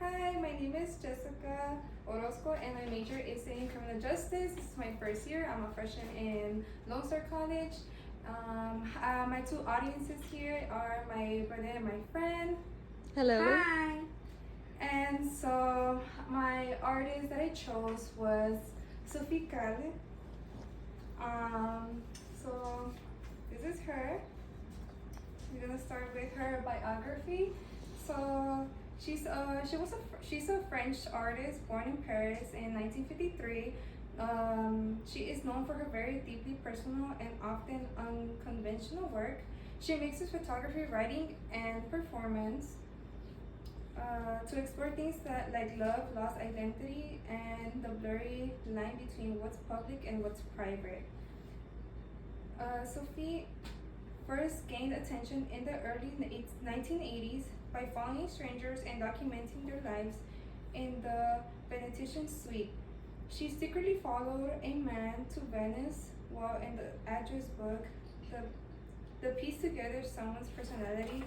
Hi, my name is Jessica Orozco and my major is in criminal justice. This is my first year. I'm a freshman in Lone Star College. My two audiences here are my brother and my friend. Hello. Hi. And so my artist that I chose was Sophie Calle. So this is her. We're gonna start with her biography. So she's a French artist born in Paris in 1953. She is known for her very deeply personal and often unconventional work. She mixes photography, writing, and performance to explore things that like love, lost identity, and the blurry line between what's public and what's private. Sophie first gained attention in the early 1980s by following strangers and documenting their lives in the Venetian suite. She secretly followed a man to Venice while in the address book, the piece together someone's personality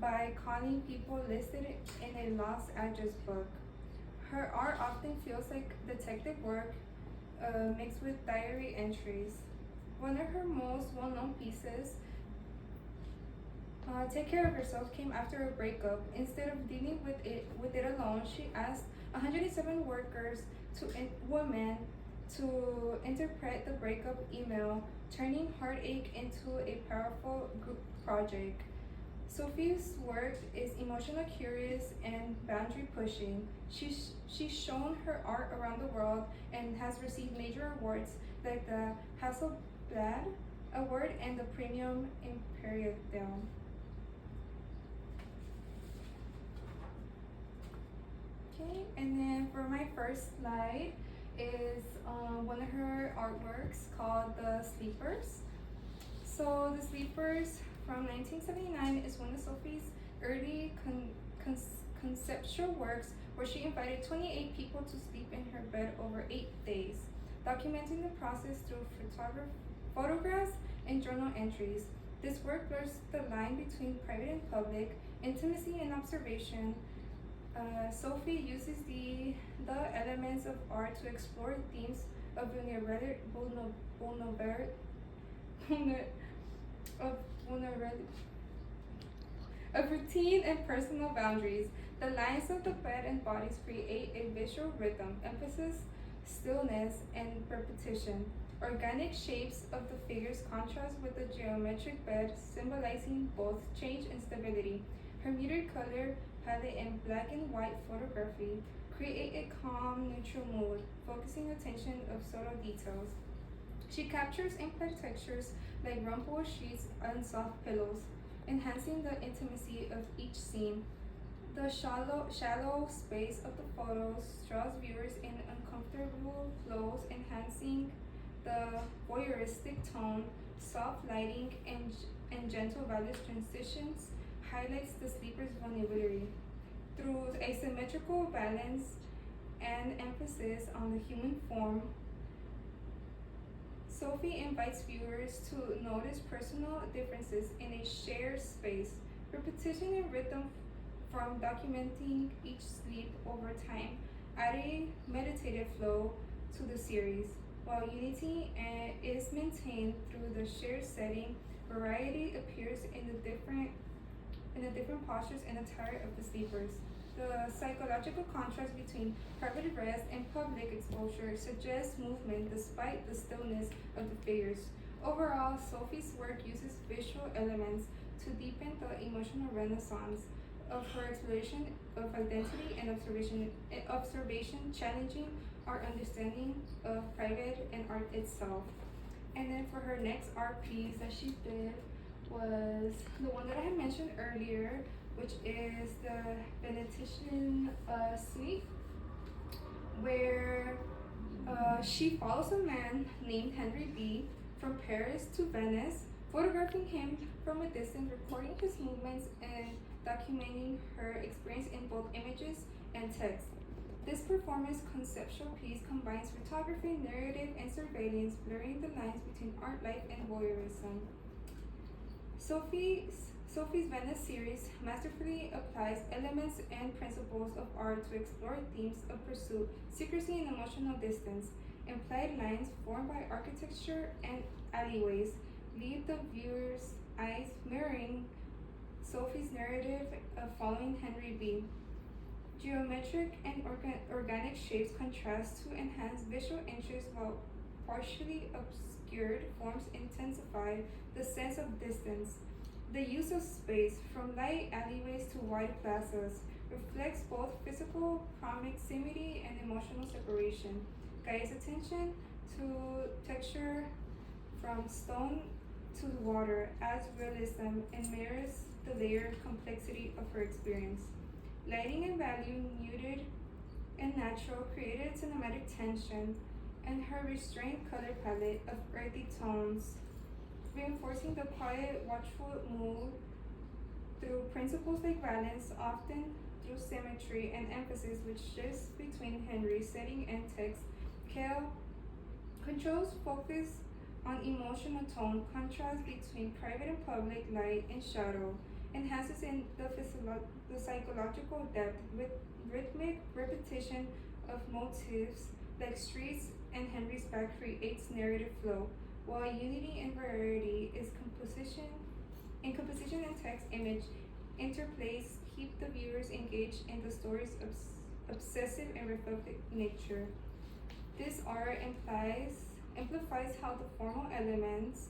by calling people listed in a lost address book. Her art often feels like detective work mixed with diary entries. One of her most well-known pieces, Take Care of Yourself, came after a breakup. Instead of dealing with it alone, she asked 107 women to interpret the breakup email, turning heartache into a powerful group project. Sophie's work is emotional, curious, and boundary pushing. She's shown her art around the world and has received major awards like the Hasselblad Award and the Premium Imperial. Okay, and then for my first slide is one of her artworks called The Sleepers. So The Sleepers from 1979 is one of Sophie's early conceptual works where she invited 28 people to sleep in her bed over 8 days, documenting the process through photographs and journal entries. This work blurs the line between private and public, intimacy and observation. Sophie uses the elements of art to explore themes of of routine and personal boundaries. The lines of the bed and bodies create a visual rhythm, emphasis, stillness, and repetition. Organic shapes of the figures contrast with the geometric bed, symbolizing both change and stability. Her muted color palette and black and white photography create a calm, neutral mood, focusing attention of subtle details. She captures imperfect textures like rumpled sheets and soft pillows, enhancing the intimacy of each scene. The shallow space of the photos draws viewers in uncomfortable flows, enhancing the voyeuristic tone. Soft lighting and gentle value transitions highlights the sleeper's vulnerability. Through asymmetrical balance and emphasis on the human form, Sophie invites viewers to notice personal differences in a shared space. Repetition and rhythm from documenting each sleep over time add a meditative flow to the series. While unity is maintained through the shared setting, variety appears in the different postures and attire of the sleepers. The psychological contrast between private rest and public exposure suggests movement despite the stillness of the figures. Overall, Sophie's work uses visual elements to deepen the emotional renaissance of her exploration of identity and observation, challenging our understanding of private and art itself. And then for her next art piece that she did was the one that I had mentioned earlier, which is the Venetian suite, where she follows a man named Henry B. from Paris to Venice, photographing him from a distance, recording his movements, and documenting her experience in both images and text. This performance conceptual piece combines photography, narrative, and surveillance, blurring the lines between art life and voyeurism. Sophie's Venice series masterfully applies elements and principles of art to explore themes of pursuit, secrecy, and emotional distance. Implied lines formed by architecture and alleyways lead the viewer's eyes, mirroring Sophie's narrative of following Henry B. Geometric and organic shapes contrast to enhance visual interest, while partially obscured forms intensify the sense of distance. The use of space, from light alleyways to wide plazas, reflects both physical proximity and emotional separation. Guides attention to texture, from stone to water, adds realism and mirrors the layered complexity of her experience. Lighting and value, muted and natural, created cinematic tension, and her restrained color palette of earthy tones, reinforcing the quiet, watchful mood through principles like balance, often through symmetry and emphasis, which shifts between Henry's setting and text. Calle controls focus on emotional tone, contrast between private and public, light and shadow, enhances in the psychological depth with rhythmic repetition of motifs like streets and Henry's back creates narrative flow, while unity and variety is composition and text image interplays keep the viewers engaged in the story's obsessive and reflective nature. This art amplifies how the formal elements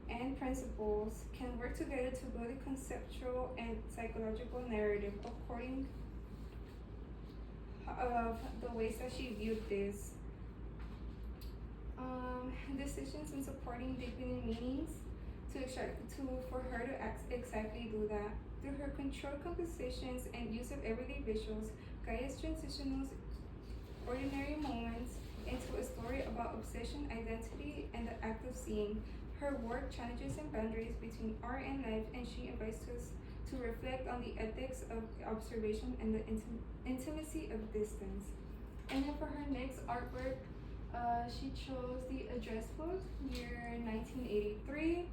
and principles can work together to build a conceptual and psychological narrative according of the ways that she viewed this. Decisions in supporting deepening meanings for her to exactly do that. Through her controlled compositions and use of everyday visuals, Calle's transitionals ordinary moments into a story about obsession, identity, and the act of seeing. Her work challenges the boundaries between art and life, and she invites us to reflect on the ethics of observation and the intimacy of distance. And then for her next artwork, she chose the Address Book, year 1983,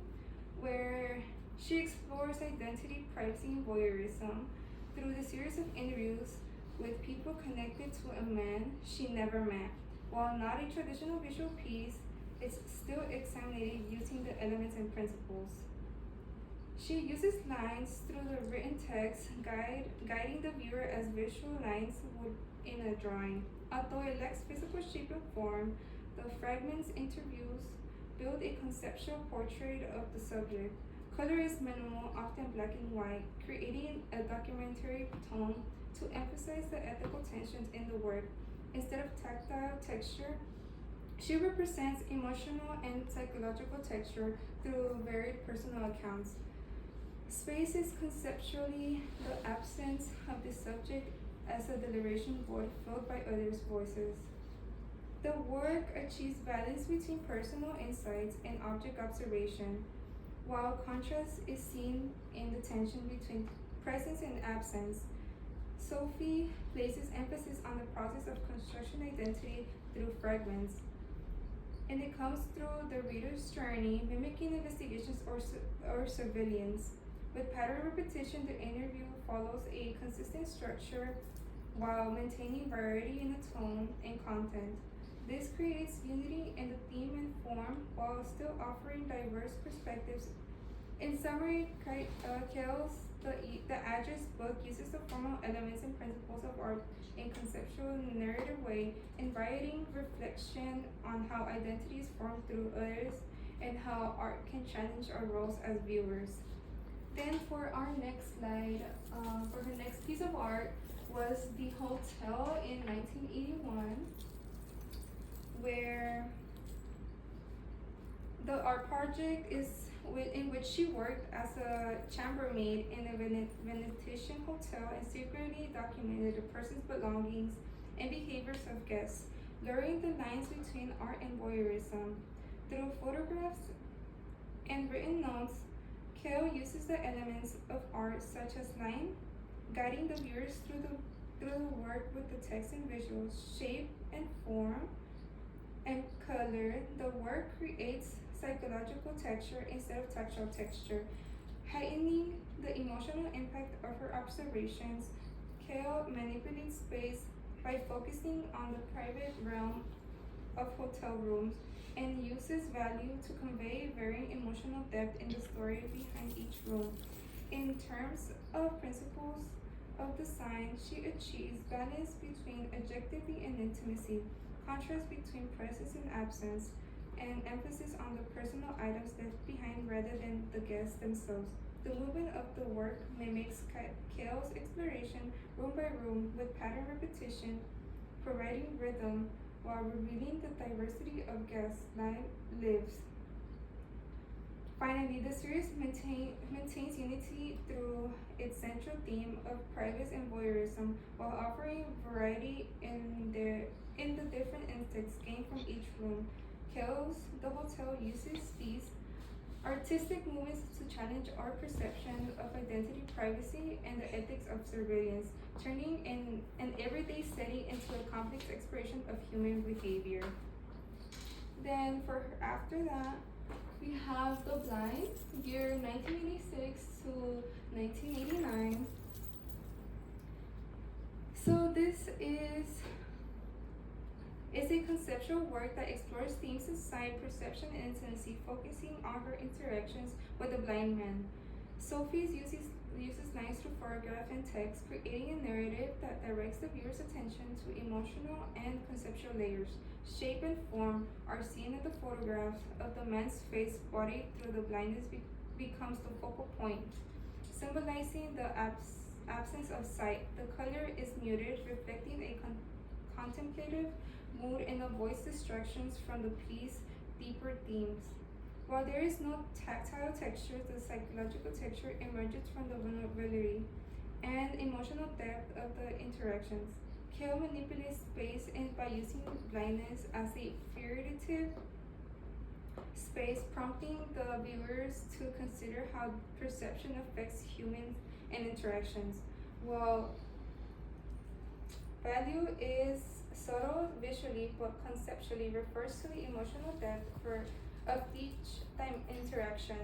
where she explores identity, privacy, and voyeurism through the series of interviews with people connected to a man she never met. While not a traditional visual piece, it's still examined using the elements and principles. She uses lines through the written text, guiding the viewer as visual lines would in a drawing. Although it lacks physical shape and form, the fragments interviews build a conceptual portrait of the subject. Color is minimal, often black and white, creating a documentary tone to emphasize the ethical tensions in the work. Instead of tactile texture, she represents emotional and psychological texture through varied personal accounts. Space is conceptually the absence of the subject as a deliberation void filled by others' voices. The work achieves balance between personal insights and object observation, while contrast is seen in the tension between presence and absence. Sophie places emphasis on the process of construction identity through fragments, and it comes through the reader's journey, mimicking investigations or surveillance. With pattern repetition, the interview follows a consistent structure while maintaining variety in the tone and content. This creates unity in the theme and form while still offering diverse perspectives. In summary, Calle's The Address Book uses the formal elements and principles of art in conceptual and narrative way, inviting reflection on how identity is formed through others and how art can challenge our roles as viewers. Then for our next slide, for her next piece of art was the hotel in 1981, where the art project is in which she worked as a chambermaid in a Venetian hotel and secretly documented the person's belongings and behaviors of guests, blurring the lines between art and voyeurism. Through photographs and written notes, Calle uses the elements of art such as line, guiding the viewers through the work with the text and visuals, shape and form, and color. The work creates psychological texture instead of tactile texture, Heightening the emotional impact of her observations, Calle manipulates space by focusing on the private realm of hotel rooms and uses value to convey varying emotional depth in the story behind each room. In terms of principles of design, she achieves balance between objectivity and intimacy, contrast between presence and absence, and emphasis on the personal items left behind rather than the guests themselves. The movement of the work mimics Calle's exploration room by room with pattern repetition, providing rhythm while revealing the diversity of guests' lives. Finally, the series maintains unity through its central theme of privacy and voyeurism, while offering variety in the different instincts gained from each room. Kills the hotel uses these artistic movements to challenge our perception of identity, privacy, and the ethics of surveillance, turning an everyday setting into a complex exploration of human behavior. Then, after that, we have The Blind, year 1986 to 1989. So this is a conceptual work that explores themes of sight, perception, and intimacy, focusing on her interactions with the blind man. Sophie uses lines to photograph and text, creating a narrative that directs the viewer's attention to emotional and conceptual layers. Shape and form are seen in the photographs of the man's face, body through the blindness becomes the focal point, symbolizing the absence of sight. The color is muted, reflecting a contemplative mood and avoids distractions from the piece's deeper themes. While there is no tactile texture, the psychological texture emerges from the vulnerability and emotional depth of the interactions. Calle manipulates space by using blindness as a figurative space, prompting the viewers to consider how perception affects humans and interactions. While value is subtle visually but conceptually refers to the emotional depth of each interaction.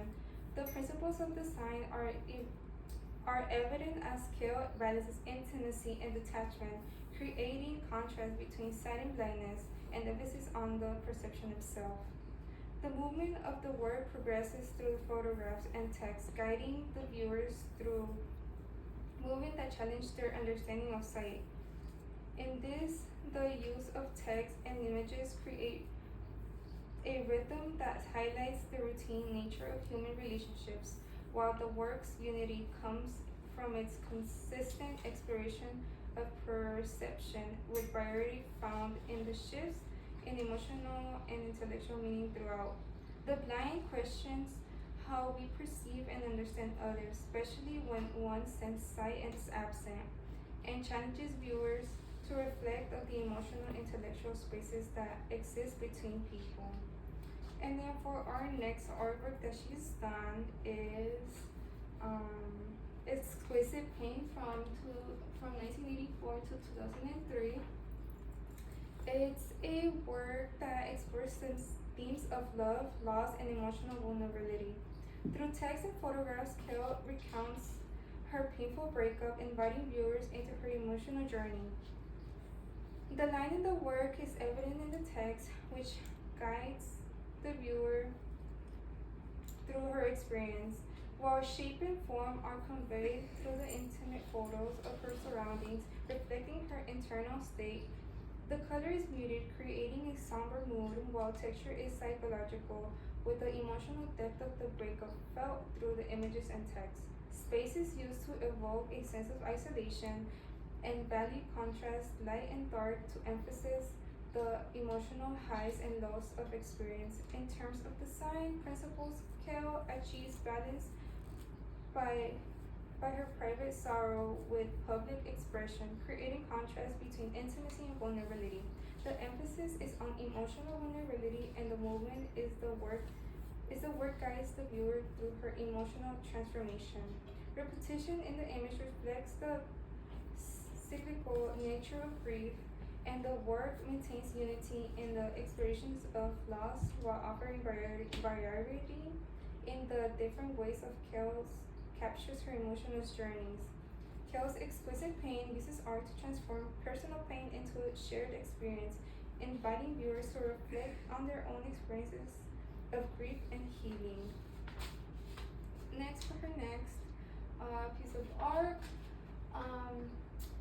The principles of design are evident as Calle balances intimacy and detachment, creating contrast between sight and blindness and emphasis on the perception itself. The movement of the work progresses through photographs and text, guiding the viewers through movement that challenge their understanding of sight. In this, the use of text and images create a rhythm that highlights the routine nature of human relationships, while the work's unity comes from its consistent exploration of perception, with variety found in the shifts in emotional and intellectual meaning throughout. The Blind questions how we perceive and understand others, especially when one's sense sight is absent, and challenges viewers to reflect on the emotional intellectual spaces that exist between people. And then for our next artwork that she's done is Exquisite Pain from 1984 to 2003. It's a work that explores themes of love, loss, and emotional vulnerability. Through text and photographs, Calle recounts her painful breakup, inviting viewers into her emotional journey. The line in the work is evident in the text, which guides the viewer through her experience, while shape and form are conveyed through the intimate photos of her surroundings, reflecting her internal state. The color is muted, creating a somber mood, while texture is psychological, with the emotional depth of the breakup felt through the images and text. Space is used to evoke a sense of isolation, and value contrast light and dark to emphasize the emotional highs and lows of experience. In terms of design principles, Calle achieves balance by her private sorrow with public expression, creating contrast between intimacy and vulnerability. The emphasis is on emotional vulnerability, and the movement is the work guides the viewer through her emotional transformation. Repetition in the image reflects the cyclical nature of grief, and the work maintains unity in the explorations of loss while offering variety in the different ways of Calle's captures her emotional journeys. Calle's exquisite pain uses art to transform personal pain into a shared experience, inviting viewers to reflect on their own experiences of grief and healing. Next, for her next piece of art, um,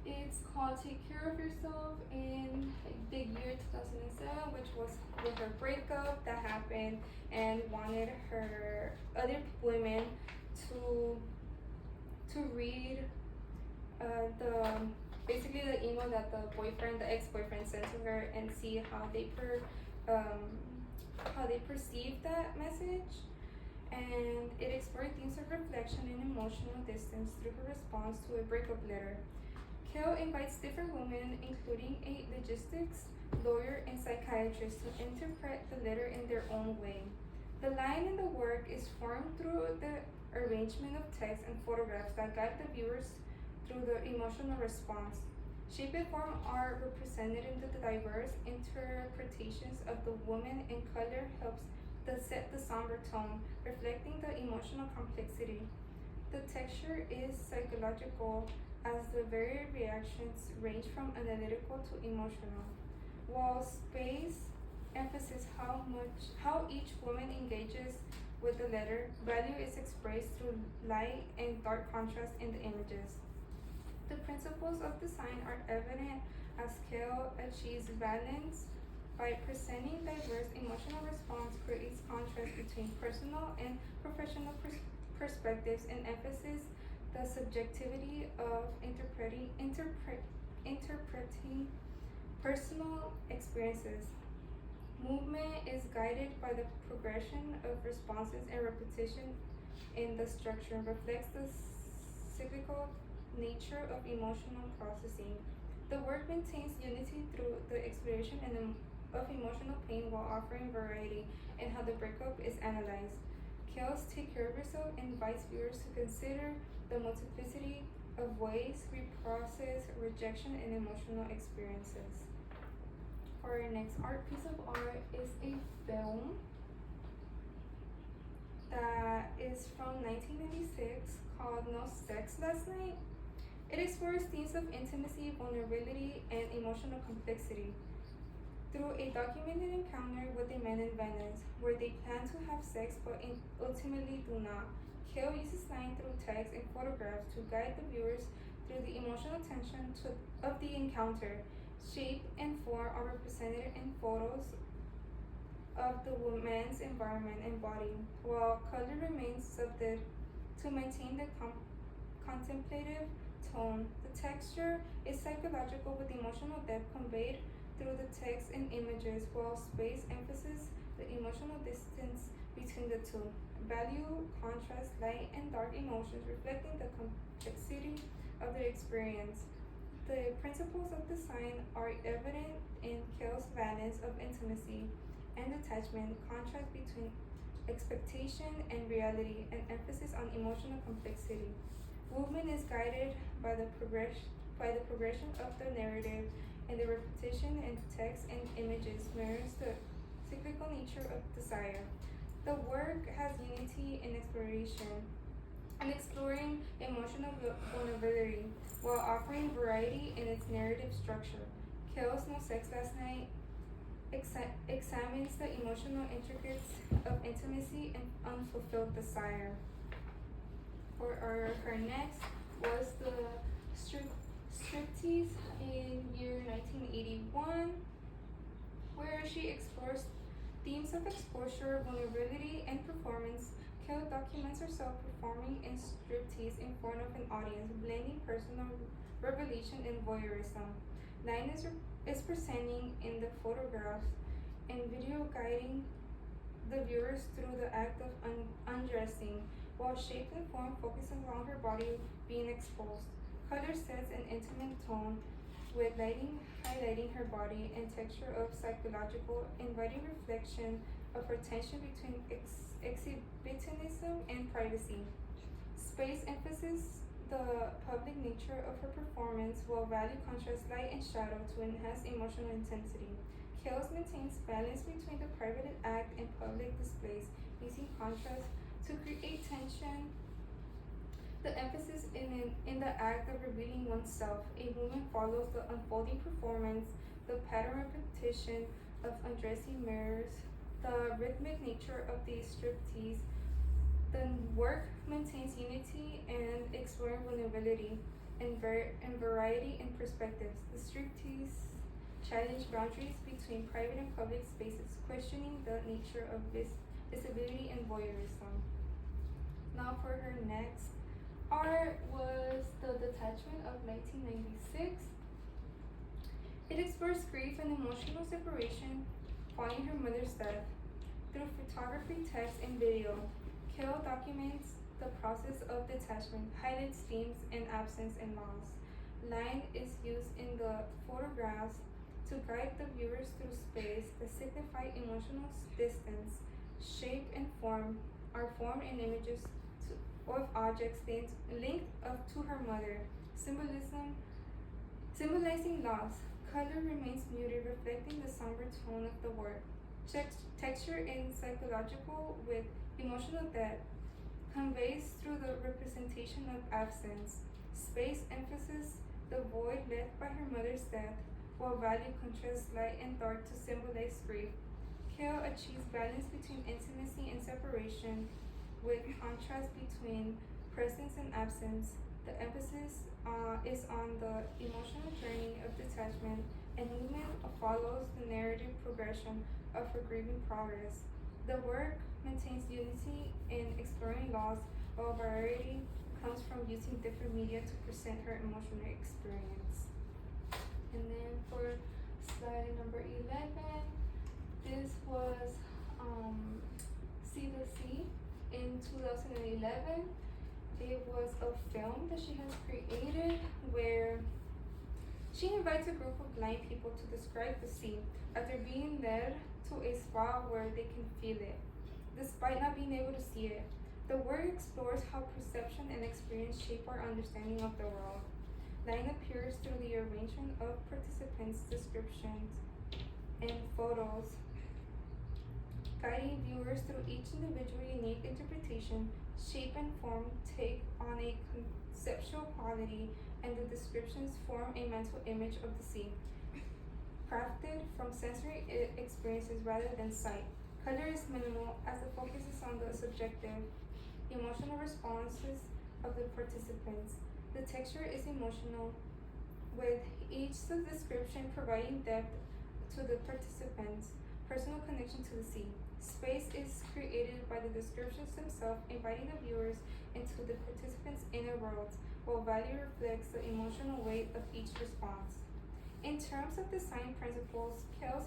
it's called Take Care of Yourself in the year 2007, which was with her breakup that happened, and wanted her other women to read the basically the email that the ex-boyfriend sent to her, and see um, how they perceive that message. And it explored themes of reflection and emotional distance through her response to a breakup letter. Calle invites different women, including a logistics lawyer and psychiatrist, to interpret the letter in their own way. The line in the work is formed through the arrangement of text and photographs that guide the viewers through the emotional response. Shape and form are represented in the diverse interpretations of the woman, and color helps to set the somber tone, reflecting the emotional complexity. The texture is psychological, as the varied reactions range from analytical to emotional, while space emphasizes how each woman engages with the letter. Value is expressed through light and dark contrast in the images. The principles of design are evident as Calle achieves balance by presenting diverse emotional response, creates contrast between personal and professional perspectives, and emphasizes the subjectivity of interpreting personal experiences. Movement is guided by the progression of responses, and repetition in the structure reflects the cyclical nature of emotional processing. The work maintains unity through the exploration of emotional pain, while offering variety in how the breakup is analyzed. Calle's Take Care of Yourself invites viewers to consider the multiplicity of ways we process rejection and emotional experiences. Our next art piece of art is a film that is from 1996 called No Sex Last Night. It explores themes of intimacy, vulnerability, and emotional complexity through a documented encounter with a man in Venice, where they plan to have sex but ultimately do not. Calle uses line through text and photographs to guide the viewers through the emotional tension of the encounter. Shape and form are represented in photos of the woman's environment and body, while color remains subdued to maintain the contemplative tone. The texture is psychological, with emotional depth conveyed through the text and images, while space emphasizes the emotional distance between the two. Value, contrast, light, and dark emotions, reflecting the complexity of the experience. The principles of design are evident in Calle's balance of intimacy and attachment, contrast between expectation and reality, and emphasis on emotional complexity. Movement is guided by the progression of the narrative, and the repetition in text and images mirrors the cyclical nature of desire. The work has unity in exploration and exploring emotional vulnerability, while offering variety in its narrative structure. Calle's No Sex Last Night examines the emotional intricacies of intimacy and unfulfilled desire. Her next was the striptease in year 1981, where she explores themes of exposure, vulnerability, and performance. Calle documents herself performing in striptease in front of an audience, blending personal revelation and voyeurism. Line is presenting in the photographs and video, guiding the viewers through the act of undressing, while shape and form focuses on her body being exposed. Color sets an intimate tone, with lighting highlighting her body, and texture of psychological, inviting reflection of her tension between exhibitionism and privacy. Space emphasizes the public nature of her performance, while value contrasts light and shadow to enhance emotional intensity. Calle maintains balance between the private act and public displays, using contrast to create tension The emphasis in the act of revealing oneself. A woman follows the unfolding performance, the pattern repetition of undressing mirrors, the rhythmic nature of the striptease. The work maintains unity and exploring vulnerability and variety in perspectives. The striptease challenge boundaries between private and public spaces, questioning the nature of visibility and voyeurism. Now for her next art was The Detachment of 1996. It explores grief and emotional separation following her mother's death. Through photography, text, and video, Calle documents the process of detachment, highlights themes and absence and loss. Line is used in the photographs to guide the viewers through space that signify emotional distance. Shape and form are formed in images of objects linked up to her mother. Symbolizing loss. Color remains muted, reflecting the somber tone of the work. Texture is psychological with emotional depth, conveys through the representation of absence. Space emphasizes the void left by her mother's death, while value contrasts light and dark to symbolize grief. Calle achieves balance between intimacy and separation, with contrast between presence and absence. The emphasis is on the emotional journey of detachment, and movement follows the narrative progression of her grieving progress. The work maintains unity in exploring loss, while variety comes from using different media to present her emotional experience. And then for slide number 11, this was See the Sea in 2011. It was a film that she has created where she invites a group of blind people to describe the sea after being led to a spot where they can feel it, despite not being able to see it. The work explores how perception and experience shape our understanding of the world. Line appears through the arrangement of participants' descriptions and photos, guiding viewers through each individual unique interpretation. Shape and form take on a conceptual quality, and the descriptions form a mental image of the sea, crafted from sensory experiences rather than sight. Color is minimal as the focus is on the subjective, emotional responses of the participants. The texture is emotional, with each description providing depth to the participants' personal connection to the sea. Space is created by the descriptions themselves, inviting the viewers into the participants' inner worlds, while value reflects the emotional weight of each response. In terms of design principles, Calle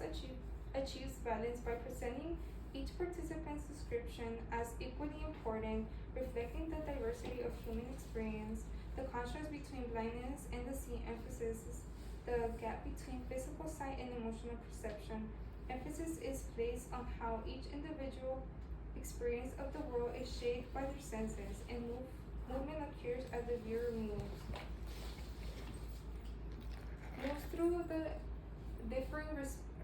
achieves balance by presenting each participant's description as equally important, reflecting the diversity of human experience. The contrast between blindness and the sea emphasizes the gap between physical sight and emotional perception. Emphasis is placed on how each individual experience of the world is shaped by their senses, and movement occurs as the viewer moves through the differing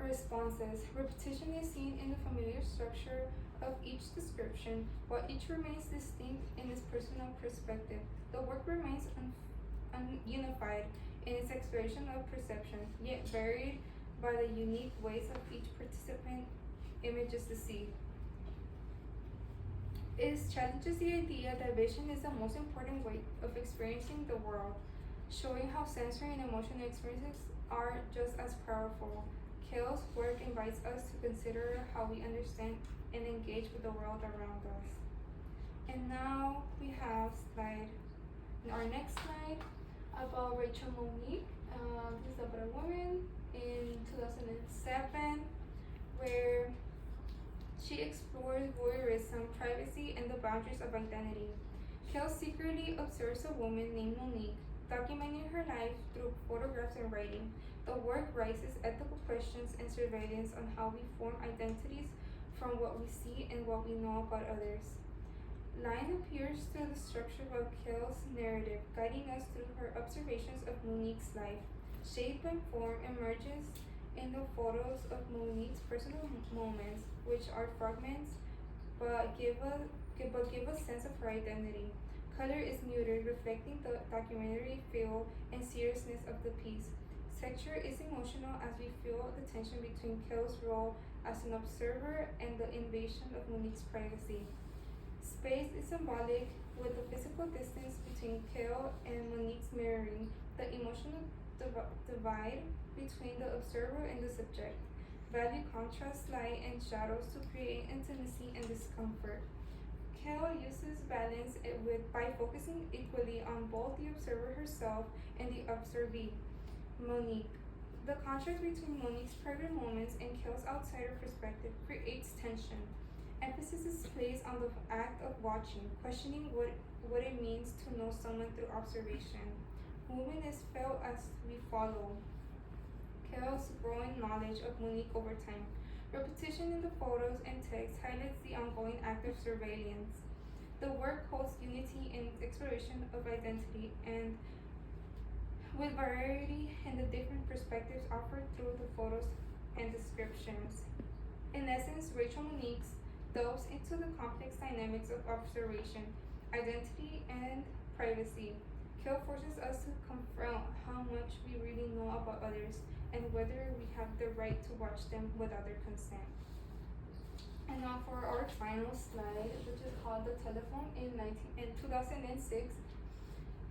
responses. Repetition is seen in the familiar structure of each description, while each remains distinct in its personal perspective. The work remains unified in its exploration of perception, yet varied by the unique ways of each participant images the sea. It challenges the idea that vision is the most important way of experiencing the world, showing how sensory and emotional experiences are just as powerful. Calle's work invites us to consider how we understand and engage with the world around us. And now we have our next slide about Rachel Monique. This is about a woman in 2007, where she explores voyeurism, privacy, and the boundaries of identity. Calle secretly observes a woman named Monique, documenting her life through photographs and writing. The work raises ethical questions and surveillance on how we form identities from what we see and what we know about others. Line appears through the structure of Calle's narrative, guiding us through her observations of Monique's life. Shape and form emerges in the photos of Monique's personal moments, which are fragments but give a sense of her identity. Color is muted, reflecting the documentary feel and seriousness of the piece. Texture is emotional as we feel the tension between Calle's role as an observer and the invasion of Monique's privacy. Space is symbolic, with the physical distance between Calle and Monique's mirroring the emotional divide between the observer and the subject. Value contrasts light and shadows to create intimacy and discomfort. Calle uses balance by focusing equally on both the observer herself and the observee, Monique. The contrast between Monique's private moments and Calle's outsider perspective creates tension. Emphasis is placed on the act of watching, questioning what it means to know someone through observation. Movement is felt as we follow Calle's growing knowledge of Monique over time. Repetition in the photos and text highlights the ongoing act of surveillance. The work holds unity in its exploration of identity and with variety in the different perspectives offered through the photos and descriptions. In essence, Rachel Monique's delves into the complex dynamics of observation, identity, and privacy. Calle forces us to confront how much we really know about others and whether we have the right to watch them without their consent. And now for our final slide, which is called The Telephone in 2006.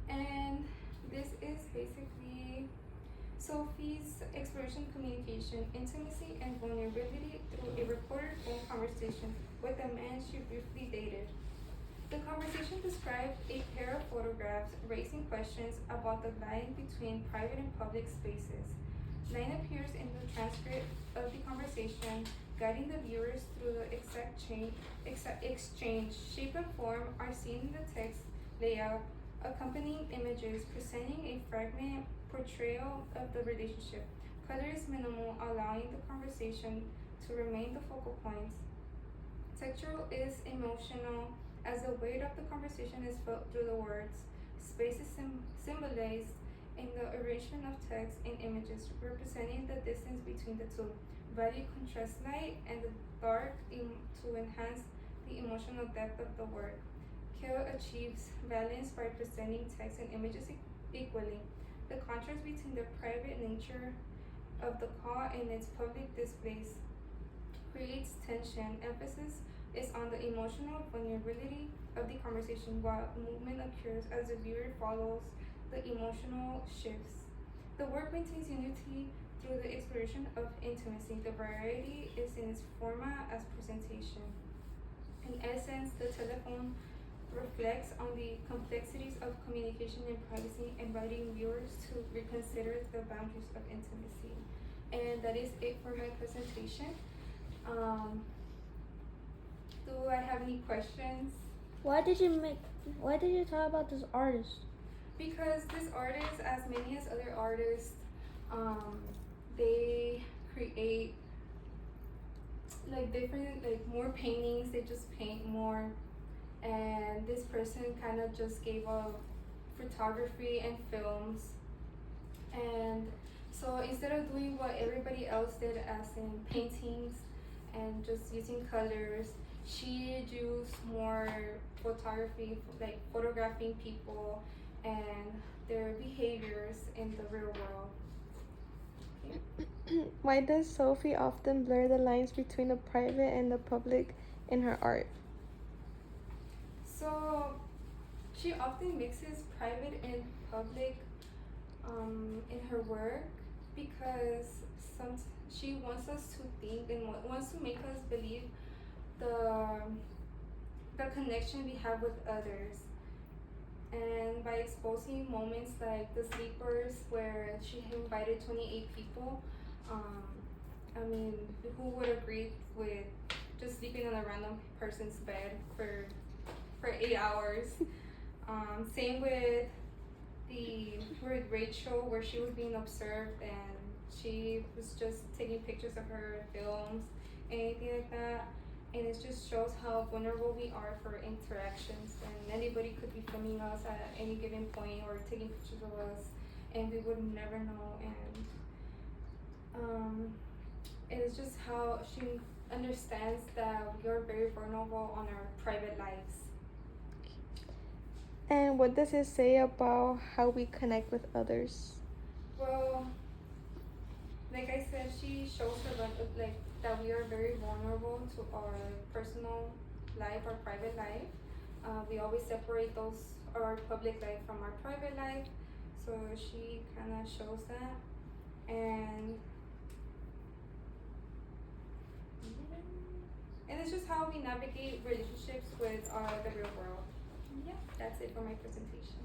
And this is basically Sophie's exploration of communication, intimacy, and vulnerability through a recorded phone conversation with a man she briefly dated. The conversation described a pair of photographs, raising questions about the line between private and public spaces. Line appears in the transcript of the conversation, guiding the viewers through the exchange. Shape and form are seen in the text layout, accompanying images presenting a fragment portrayal of the relationship. Color is minimal, allowing the conversation to remain the focal points. Textural is emotional, as the weight of the conversation is felt through the words. Space is symbolized in the arrangement of text and images, representing the distance between the two. Value contrasts light and the dark to enhance the emotional depth of the work. Calle achieves balance by presenting text and images equally. The contrast between the private nature of the call and its public displays creates tension. Emphasis is on the emotional vulnerability of the conversation, while movement occurs as the viewer follows the emotional shifts. The work maintains unity through the exploration of intimacy. The variety is in its format as presentation. In essence, The Telephone reflects on the complexities of communication and privacy, inviting viewers to reconsider the boundaries of intimacy. And that is it for my presentation. Do I have any questions? Why did you talk about this artist? Because this artist, as many as other artists, they create like different, like more paintings. They just paint more, and this person kind of just gave up photography and films. And so instead of doing what everybody else did, as in paintings and just using colors, she used more photography, like photographing people and their behaviors in the real world. Okay. Why does Sophie often blur the lines between the private and the public in her art? So she often mixes private and public in her work, because she wants us to think and wants to make us believe the connection we have with others. And by exposing moments like the sleepers, where she invited 28 people, I mean, who would agree with just sleeping on a random person's bed for 8 hours? Same with Rachel, where she was being observed and she was just taking pictures of her films, anything like that. And it just shows how vulnerable we are for interactions, and anybody could be filming us at any given point or taking pictures of us, and we would never know. And it's just how she understands that we are very vulnerable on our private lives. And what does it say about how we connect with others? Well, like I said, she shows her like that we are very vulnerable to our personal life, our private life. We always separate our public life from our private life. So she kind of shows that, and it's just how we navigate relationships with the real world. Yeah, that's it for my presentation.